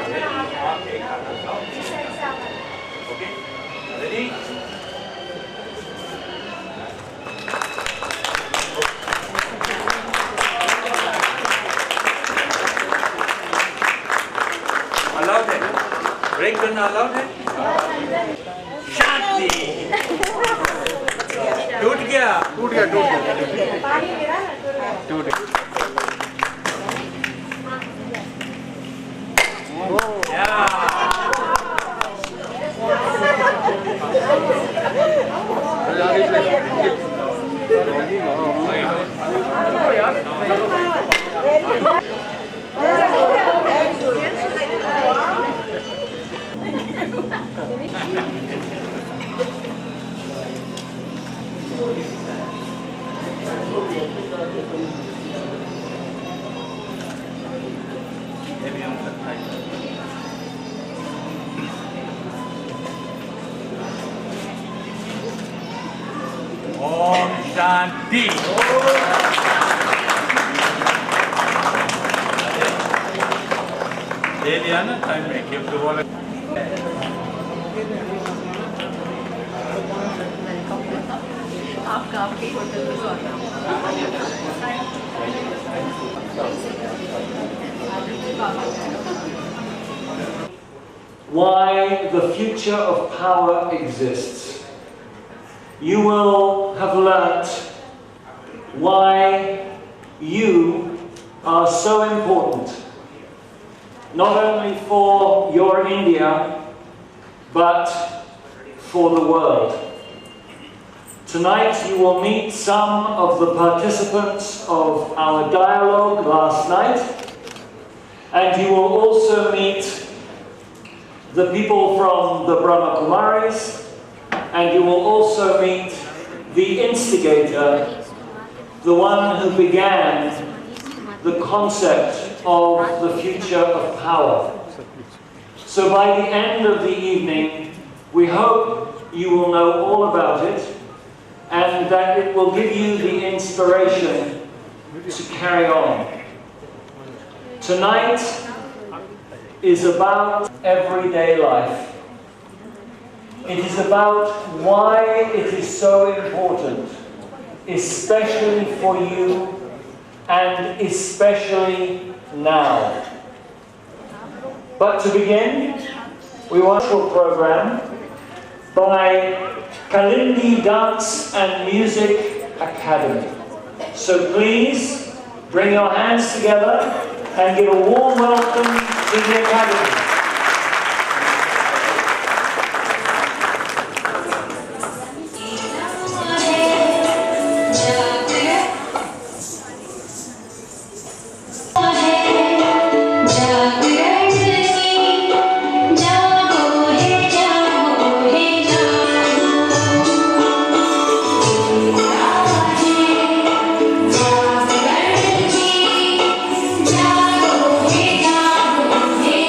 Okay, ready? Allowed है? Break करना allowed है? शांति। टूट गया। Om Shanti. ले लिया ना टाइम में कि दोबारा आपका आपके होटल में Why the future of power exists. You will have learnt why you are so important, not only for your India, but for the world. Tonight you will meet some of the participants of our dialogue last night, and you will also meet the people from the Brahmakumaris, and you will also meet the instigator, the one who began the concept of the future of power. So by the end of the evening, we hope you will know all about it, and that it will give you the inspiration to carry on. Tonight is about everyday life. It is about why it is so important, especially for you and especially now. But to begin, we want a program by Kalindi Dance and Music Academy. So please bring your hands together and give a warm welcome to the Academy.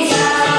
Jai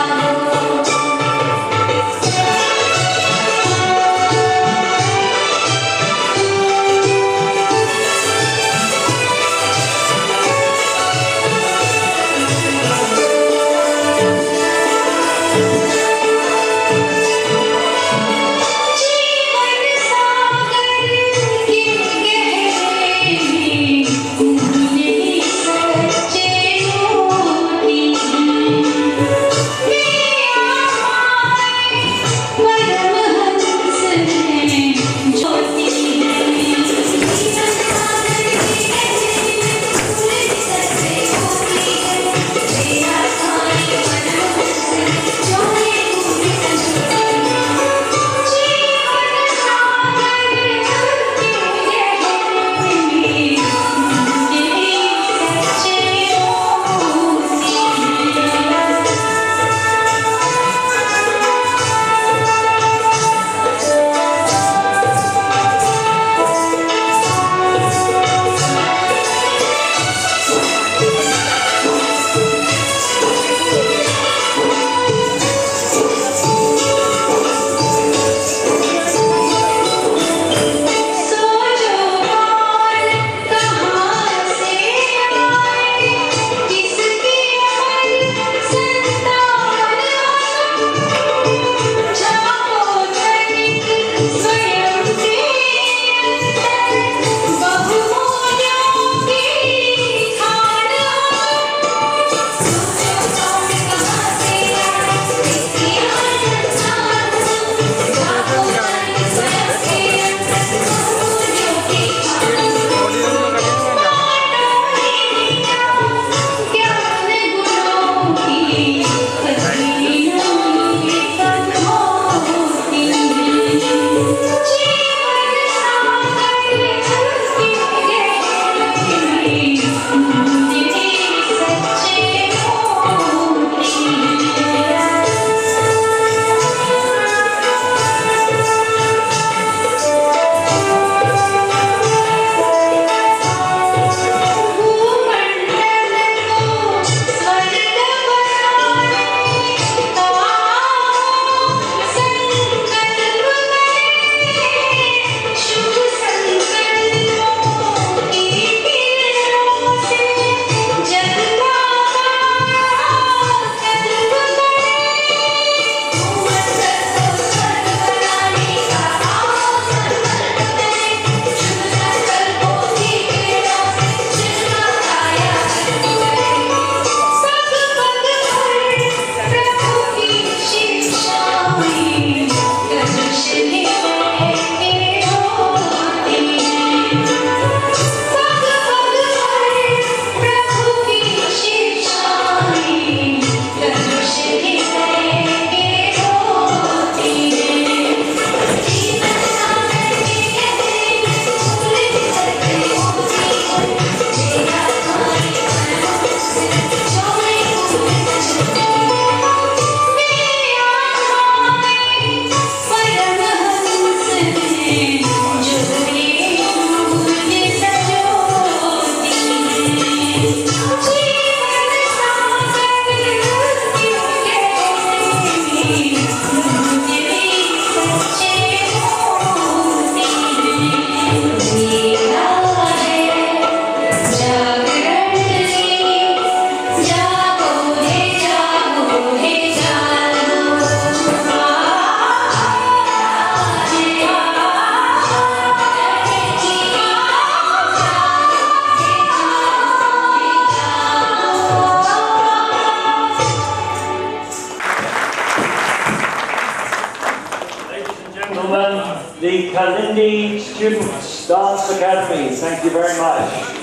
the Kalindi Students Dance Academy. Thank you very much.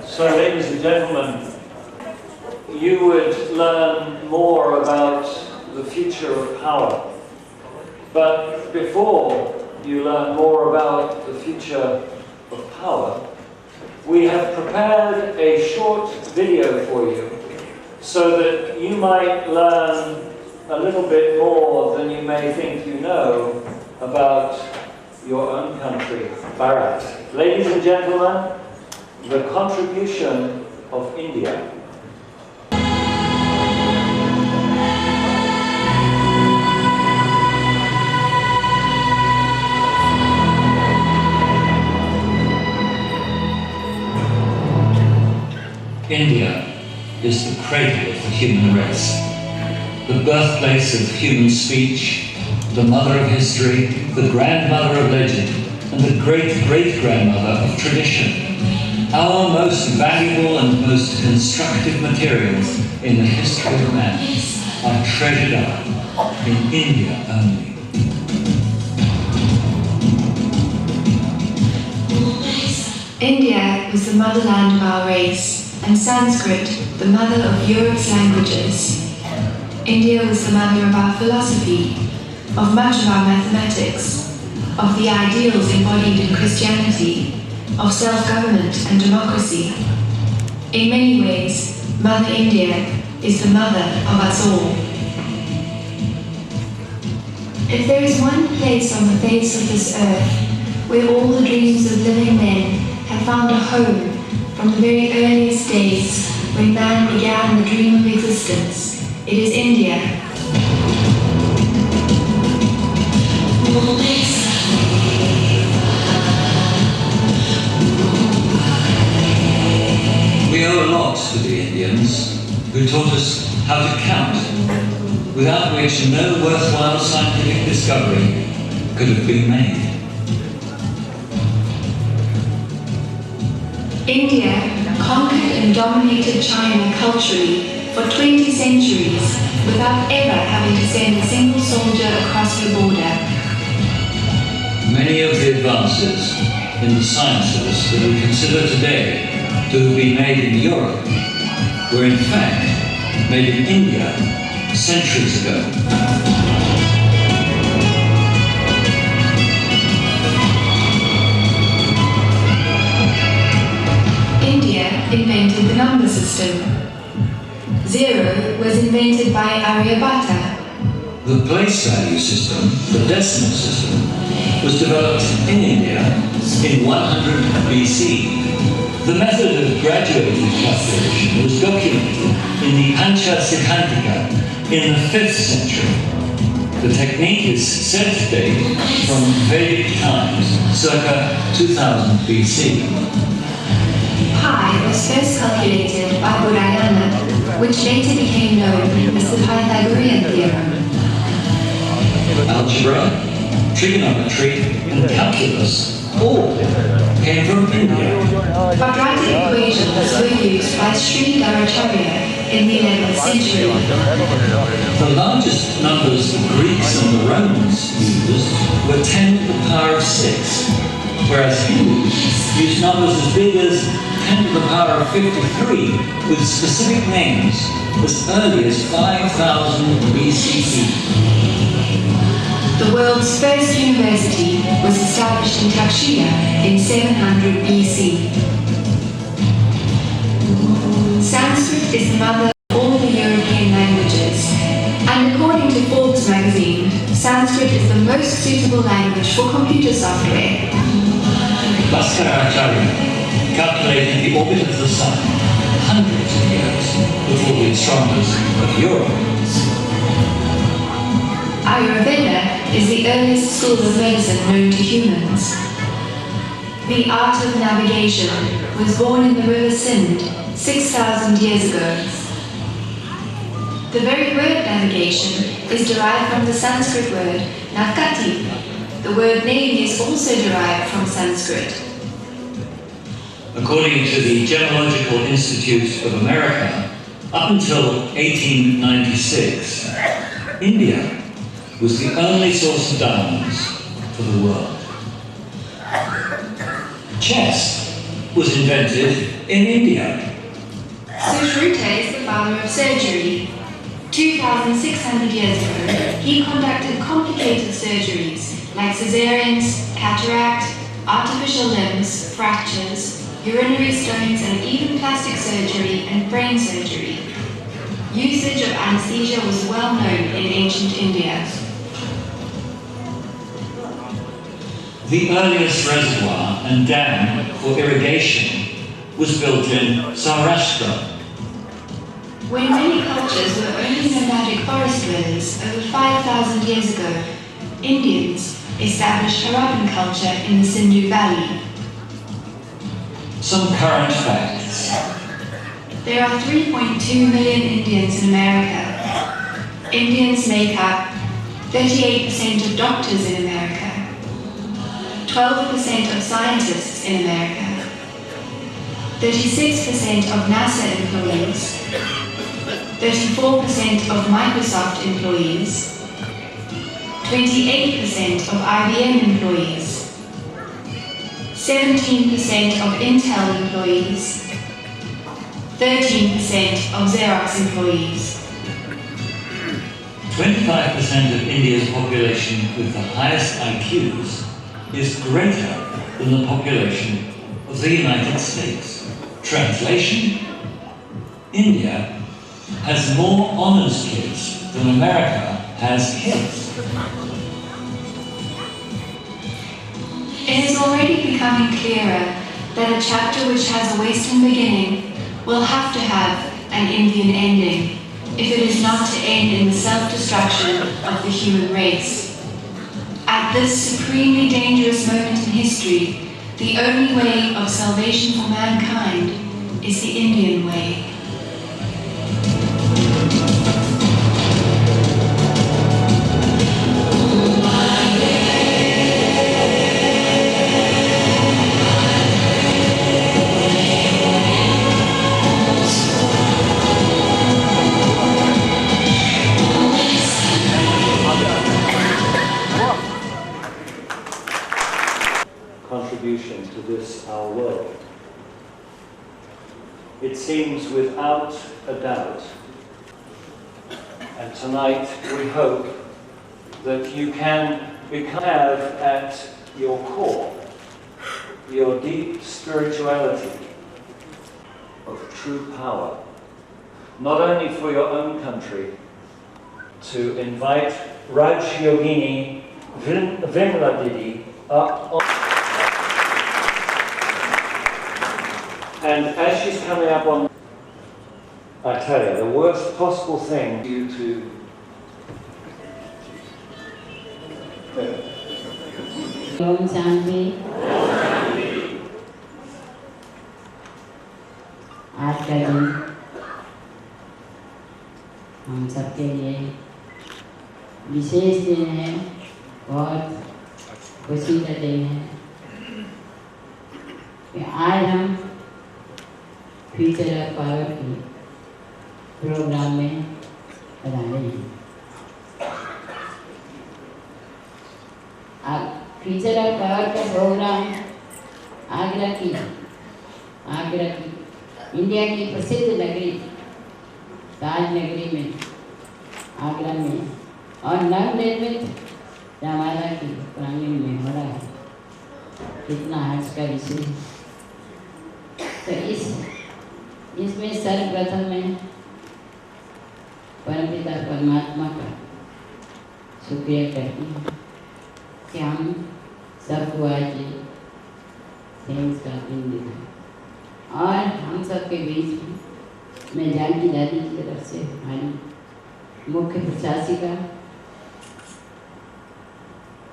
So, ladies and gentlemen, you would learn more about the future of power. But before you learn more about the future of power, we have prepared a short video for you so that you might learn a little bit more than you may think you know about your own country, Bharat. Ladies and gentlemen, the contribution of India. India is the cradle of the human race, the birthplace of human speech, the mother of history, the grandmother of legend, and the great-great-grandmother of tradition. Our most valuable and most constructive materials in the history of man are treasured up in India only. India was the motherland of our race, and Sanskrit the mother of Europe's languages. India was the mother of our philosophy, of much of our mathematics, of the ideals embodied in Christianity, of self-government and democracy. In many ways, Mother India is the mother of us all. If there is one place on the face of this earth where all the dreams of living men have found a home from the very earliest days when man began the dream of existence, it is India. We owe a lot to the Indians, who taught us how to count, without which no worthwhile scientific discovery could have been made. India conquered and dominated China culturally for 20 centuries without ever having to send a single soldier across the border. Many of the advances in the sciences that we consider today to have been made in Europe were in fact made in India centuries ago. India invented the number system. Zero was invented by Aryabhata. The place value system, the decimal system, was developed in India in 100 BC. The method of graduated calculation was documented in the Pancha Siddhantika in the 5th century. The technique is said to date from Vedic times, circa 2000 BC. Pi was first calculated by Budayana, which later became known as the Pythagorean theorem. Algebra, trigonometry, and calculus all came from India. Quadratic equations were used by Sri Dharacharya in the 11th century. The largest numbers the Greeks and the Romans used were 10 to the power of 6, whereas Hindus used numbers as big as 10 to the power of 53 with specific names as early as 5000 BCE. The world's first university was established in Takshila in 700 BC. Sanskrit is the mother of all the European languages, and according to Forbes magazine, Sanskrit is the most suitable language for computer software. Bhaskara calculated the orbit of the Sun hundreds of years before the astronomers of Europe. Ayurveda is the earliest school of medicine known to humans. The art of navigation was born in the river Sindh 6,000 years ago. The very word navigation is derived from the Sanskrit word navkati, The word name is also derived from Sanskrit. According to the Gemological Institute of America, up until 1896, India was the only source of diamonds for the world. Chess was invented in India. Sushruta is the father of surgery. 2,600 years ago, he conducted complicated surgeries like cesareans, cataract, artificial limbs, fractures, urinary stones, and even plastic surgery and brain surgery. Usage of anesthesia was well known in ancient India. The earliest reservoir and dam for irrigation was built in Saurashtra. When many cultures were only nomadic forest dwellers over 5,000 years ago, Indians established Harappan culture in the Sindhu Valley. Some current facts. There are 3.2 million Indians in America. Indians make up 38% of doctors in America, 12% of scientists in America, 36% of NASA employees, 34% of Microsoft employees, 28% of IBM employees, 17% of Intel employees, 13% of Xerox employees. 25% of India's population with the highest IQs is greater than the population of the United States. Translation: India has more honors kids than America has kids. It is already becoming clearer that a chapter which has a Western beginning will have to have an Indian ending if it is not to end in the self-destruction of the human race. At this supremely dangerous moment in history, the only way of salvation for mankind is the Indian way. Contribution to this, our world. It seems without a doubt, and tonight we hope that you can have at your core your deep spirituality of true power, not only for your own country, to invite Raj Yogini Vimla Didi up on. And as she's coming up on, I tell you, the worst possible thing you to Om Shanti. आज का दिन हम सबके लिए विशेष दिन है, बहुत खुशी का दिन है कि आज हम फ्यूचर ऑफ पावर के प्रोग्राम में पधारे हैं। फ्यूचर ऑफ पावर का प्रोग्राम आगरा की इंडिया की प्रसिद्ध नगरी ताज नगरी में, आगरा में और नवनिर्मित रामायण की प्रांगण में हो रहा है। कितना हर्ष का विषय। तो इसमें सर्वप्रथम मैं परमपिता परमात्मा का शुक्रिया करती हूँ कि हम सबको आज थैंक्स का दिन दिखाए। और हम सबके बीच में मैं जानकी दादी की तरफ से हमारी मुख्य प्रशासिका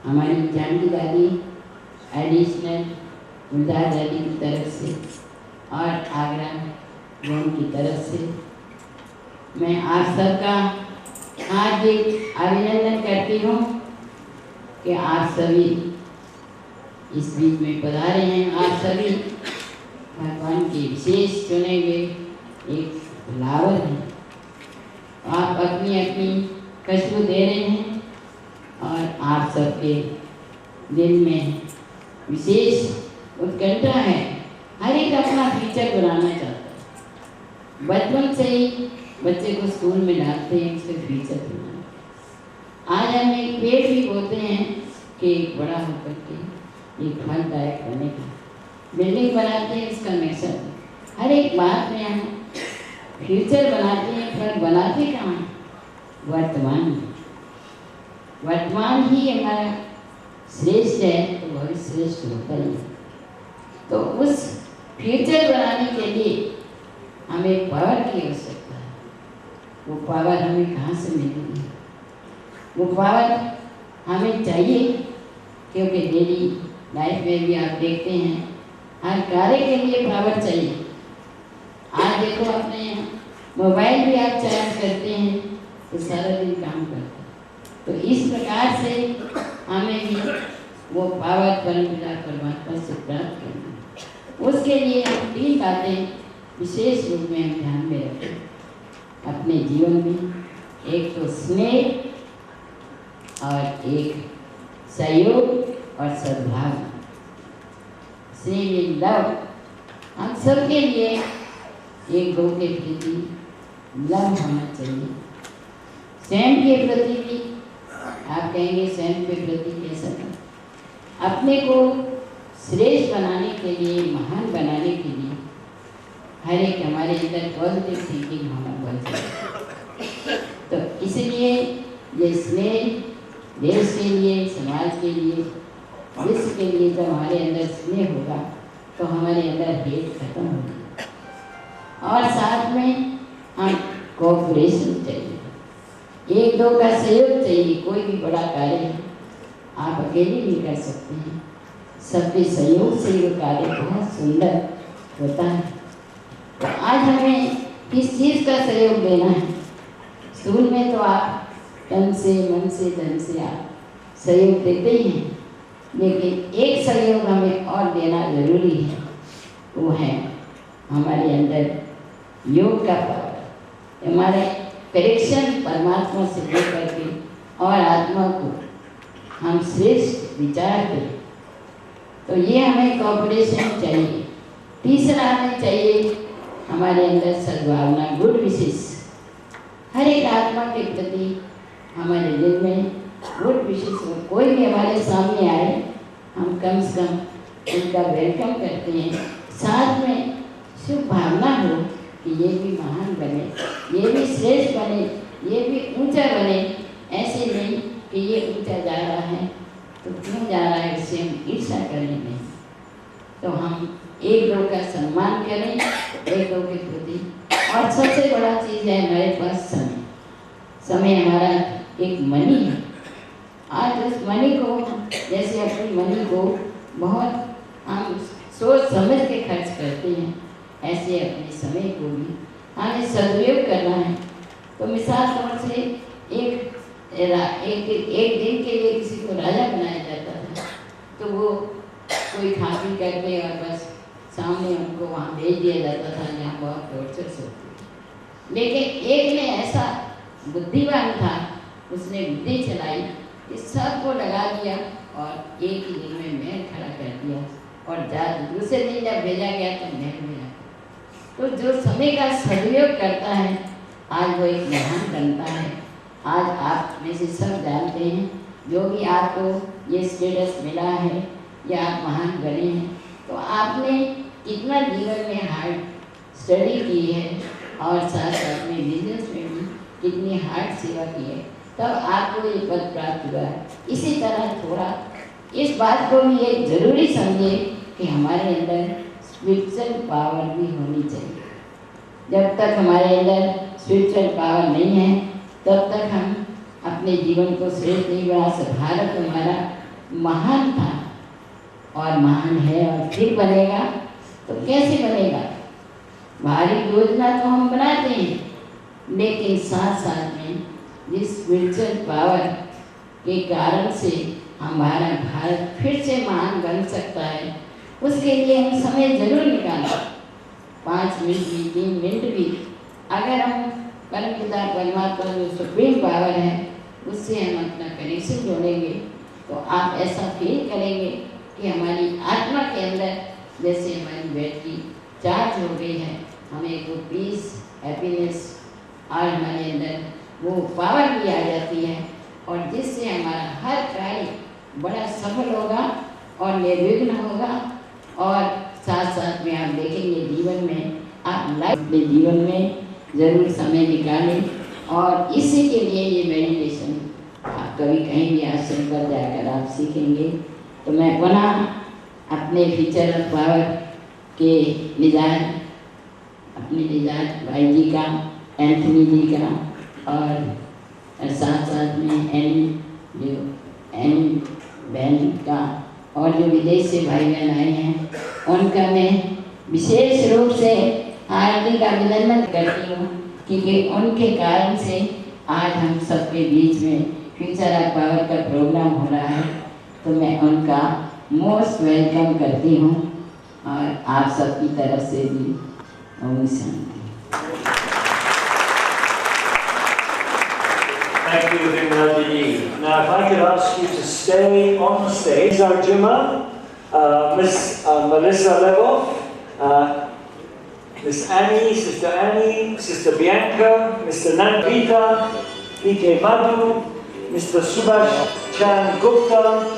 हमारी जानकी दादी, एडिशनल गुलजार दादी की तरफ से और आगरा जोन की तरफ से मैं आप सबका हार्दिक अभिनंदन करती हूँ कि आप सभी इस बीच में पधारे हैं। आप सभी भगवान के विशेष चुने हुए एक फ्लावर हैं। आप अपनी अपनी खुशबू दे रहे हैं और आप सबके दिल में विशेष उत्कंठा है। हर एक अपना फ्यूचर बनाना चाहता है। बचपन से ही बच्चे को स्कूल में डालते हैं उसके फ्यूचर बनाना। आज हम एक पेड़ भी बोते हैं कि एक बड़ा होकर के एक फलदायक बनेगा। बिल्डिंग बनाते हैं उसका नक्शा। हर एक बात में हम फ्यूचर बनाते हैं, पर बनाते कहाँ? वर्तमान में। वर्तमान ही हमारा श्रेष्ठ है तो भविष्य श्रेष्ठ होता ही है। तो उस फ्यूचर बनाने के लिए हमें पावर की आवश्यकता है। वो पावर हमें कहाँ से मिलेगी? वो पावर हमें चाहिए क्योंकि डेली लाइफ में भी आप देखते हैं हर कार्य के लिए पावर चाहिए। आज देखो अपने यहाँ मोबाइल भी आप चार्ज करते हैं तो सारा दिन काम करता है। तो इस प्रकार से हमें भी वो पावर परमपिता परमात्मा से प्राप्त करना। उसके लिए हम 3 बातें विशेष रूप में हम ध्यान में रखें अपने जीवन में। एक तो स्नेह और एक सहयोग और सद्भावना। स्नेह में लव, हम सबके लिए एक दो के प्रति लव होना चाहिए। स्वयं के प्रति भी आप कहेंगे स्वयं के प्रति कैसा था? अपने को श्रेष्ठ बनाने के लिए, महान बनाने के लिए हर एक हमारे अंदर पॉजिटिव थिंकिंग होना बहुत चाहिए। तो इसलिए ये स्नेह देश के लिए, समाज के लिए, विश्व के लिए जब हमारे अंदर स्नेह होगा तो हमारे अंदर हेट खत्म होगी। और साथ में हम कोऑपरेशन चाहिए, एक दो का सहयोग चाहिए। कोई भी बड़ा कार्य है आप अकेले नहीं कर सकते हैं, सबके सहयोग से ये कार्य बहुत सुंदर होता है। तो आज हमें किस चीज़ का सहयोग देना है? स्कूल में तो आप तन से, मन से, धन से आप सहयोग देते ही हैं, लेकिन एक सहयोग हमें और देना जरूरी है। वो है हमारे अंदर योग का पावर। हमारे करेक्शन परमात्मा से लेकर के और आत्मा को हम श्रेष्ठ विचार करें। तो ये हमें कॉपरेशन चाहिए। तीसरा हमें चाहिए हमारे अंदर सद्भावना, गुड विशेष। हर एक आत्मा के प्रति हमारे दिल में गुड विशेष हो। कोई भी हमारे सामने आए हम कम से कम उनका वेलकम करते हैं। साथ में शुभ भावना हो कि ये भी महान बने, ये भी श्रेष्ठ बने, ये भी ऊंचा बने। ऐसे नहीं कि ये ऊंचा जा रहा है तो क्यों जा रहा है, इससे हम ईर्ष्या करें नहीं। तो हम एक दो का सम्मान करें, एक दो के प्रति। और सबसे बड़ा चीज़ है हमारे पास समय। समय हमारा एक मनी है। आज उस मनी को, जैसे अपनी मनी को बहुत हम सोच समझ के खर्च करते हैं, ऐसे अपने समय को भी हमें सदुपयोग करना है। तो मिसाल तौर से एक दिन के लिए किसी को राजा बनाया जाता था तो वो कोई खा पी करके और बस सामने उनको वहाँ भेज दिया जाता था जहाँ बहुत टॉर्चर से होती। लेकिन एक ने ऐसा बुद्धिमान था, उसने बुद्धि चलाई कि सबको लगा दिया और एक ही दिन में महल खड़ा कर दिया। और दूसरे दिन जब भेजा गया तो महल में तो जो समय का सदुपयोग करता है आज वो एक महान बनता है। आज आप में से सब जानते हैं जो भी आपको ये स्टेटस मिला है या आप महान बने हैं तो आपने कितना जीवन में हार्ड स्टडी की है और साथ साथ में बिजनेस में भी कितनी हार्ड सेवा की है, तब आपको ये पद प्राप्त हुआ है। इसी तरह थोड़ा इस बात को भी एक ज़रूरी समझे कि हमारे अंदर स्पिरिचुअल पावर भी होनी चाहिए। जब तक हमारे अंदर स्पिरिचुअल पावर नहीं है तब तक हम अपने जीवन को श्रेष्ठ नहीं बना सकते। भारत हमारा महान था और महान है और फिर बनेगा तो कैसे बनेगा? भारी योजना तो हम बनाते हैं लेकिन साथ साथ में जिस स्पिरिचुअल पावर के कारण से हमारा भारत फिर से महान बन सकता है, उसके लिए हम समय जरूर निकालें। 5 मिनट भी, 3 मिनट भी, अगर हम परमपिता परमात्मा जो सुप्रीम पावर है उससे हम अपना कनेक्शन जोड़ेंगे तो आप ऐसा फील करेंगे कि हमारी आत्मा के अंदर जैसे हमारी बैटरी चार्ज हो गई है, हमें वो पीस, हैप्पीनेस और हमारे अंदर वो पावर भी आ जाती है और जिससे हमारा हर कार्य बड़ा सफल होगा और निर्विघ्न होगा। और साथ साथ में आप देखेंगे जीवन में आप लाइफ अपने जीवन में ज़रूर समय निकालें और इसी के लिए ये मेडिटेशन आप कभी कहीं भी आश्रम पर जाकर आप सीखेंगे। तो मैं पुनः अपने फीचर ऑफ पावर के अपने निजार भाई जी का, एंथनी जी का और साथ साथ में एन बहन का और जो विदेश से भाई बहन आए हैं उनका मैं विशेष रूप से हार्दिक अभिनंदन करती हूँ क्योंकि उनके कारण से आज हम सबके बीच में फ्यूचर ऑफ पावर का प्रोग्राम हो रहा है। तो मैं उनका मोस्ट वेलकम करती हूँ और आप सबकी तरफ से भी Om Shanti. Thank you, Vinodini. Now, if I could ask you to stay on the stage, Nizar Juma, Miss Melissa Levov, Miss Annie, Sister Bianca, Mr. Nandita, BK Madhu, Mr. Subhash Chan Gupta.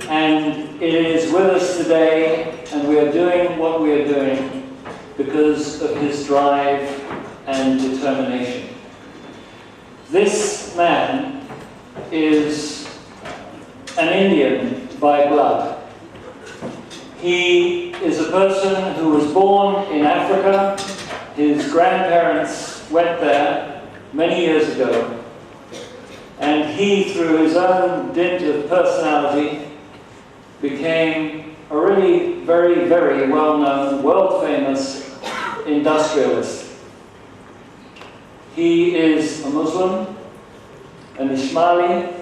And it is with us today, and we are doing what we are doing because of his drive and determination. This man is an Indian by blood. He is a person who was born in Africa. His grandparents went there many years ago. And he, through his own dint of personality, became a really very, very well-known, world-famous industrialist. He is a Muslim, an Ismaili,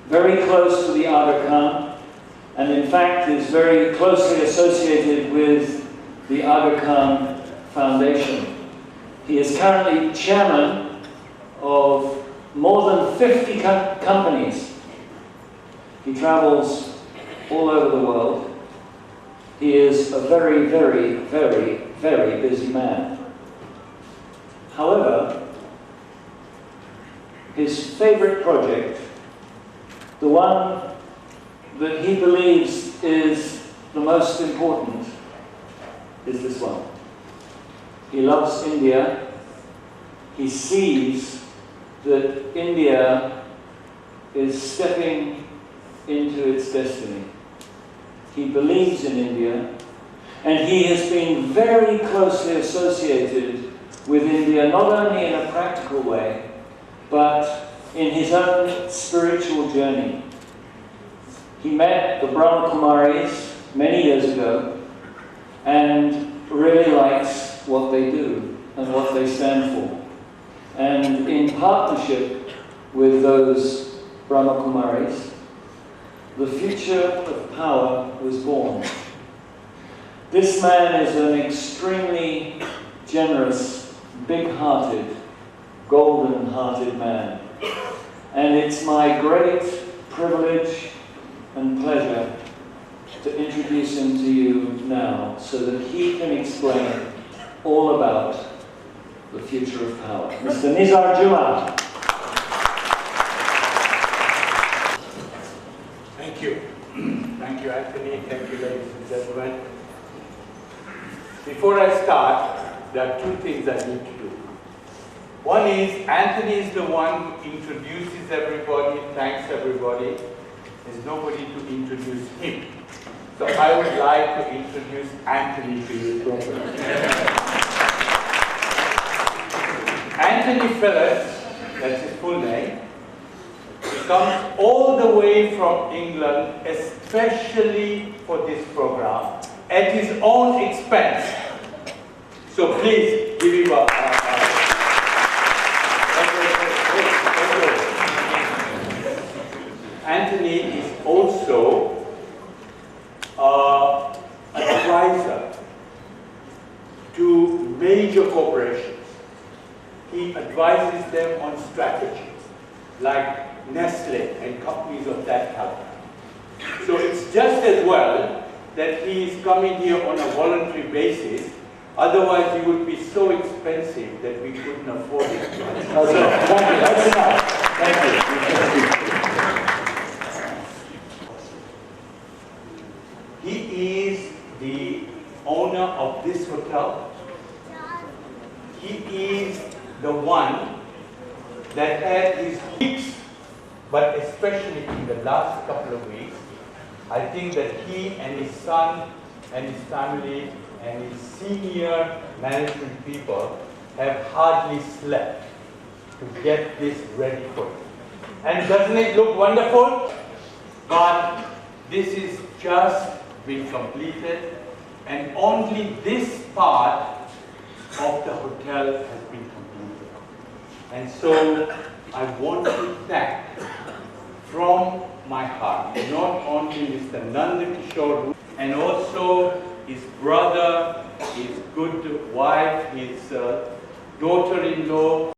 very close to the Aga Khan, and in fact is very closely associated with the Aga Khan Foundation. He is currently chairman of more than 50 companies. He travels all over the world. He is a very, very, very, very busy man. However, his favorite project, the one that he believes is the most important, is this one. He loves India. He sees that India is stepping into its destiny. He believes in India, and he has been very closely associated with India, not only in a practical way, but in his own spiritual journey. He met the Brahmakumaris many years ago and really likes what they do and what they stand for. And in partnership with those Brahmakumaris, the future of power was born. This man is an extremely generous, big-hearted, golden-hearted man. And it's my great privilege and pleasure to introduce him to you now so that he can explain all about the future of power. Mr. Nizar Juma. Thank you, Anthony. Thank you, ladies and gentlemen. Before I start, there are two things I need to do. One is, Anthony is the one who introduces everybody, thanks everybody. There's nobody to introduce him. So I would like to introduce Anthony to you properly. Anthony Phillips, that's his full name. He comes all the way from England, especially for this program, at his own expense. So please give him a Anthony is also an advisor to major corporations. He advises them on strategies, like Nestle and companies of that caliber. So it's just as well that he is coming here on a voluntary basis. Otherwise, he would be so expensive that we couldn't afford it. Okay, thank you. That's enough. Thank you. He is the owner of this hotel. He is the one that had his weeks, but especially in the last couple of weeks, I think that he and his son and his family and his senior management people have hardly slept to get this ready for him. And doesn't it look wonderful? But this is just been completed, and only this part of the hotel has been completed. And so I want to thank from my heart not only Mr. Nanda Kishore and also his brother, his good wife, his daughter-in-law.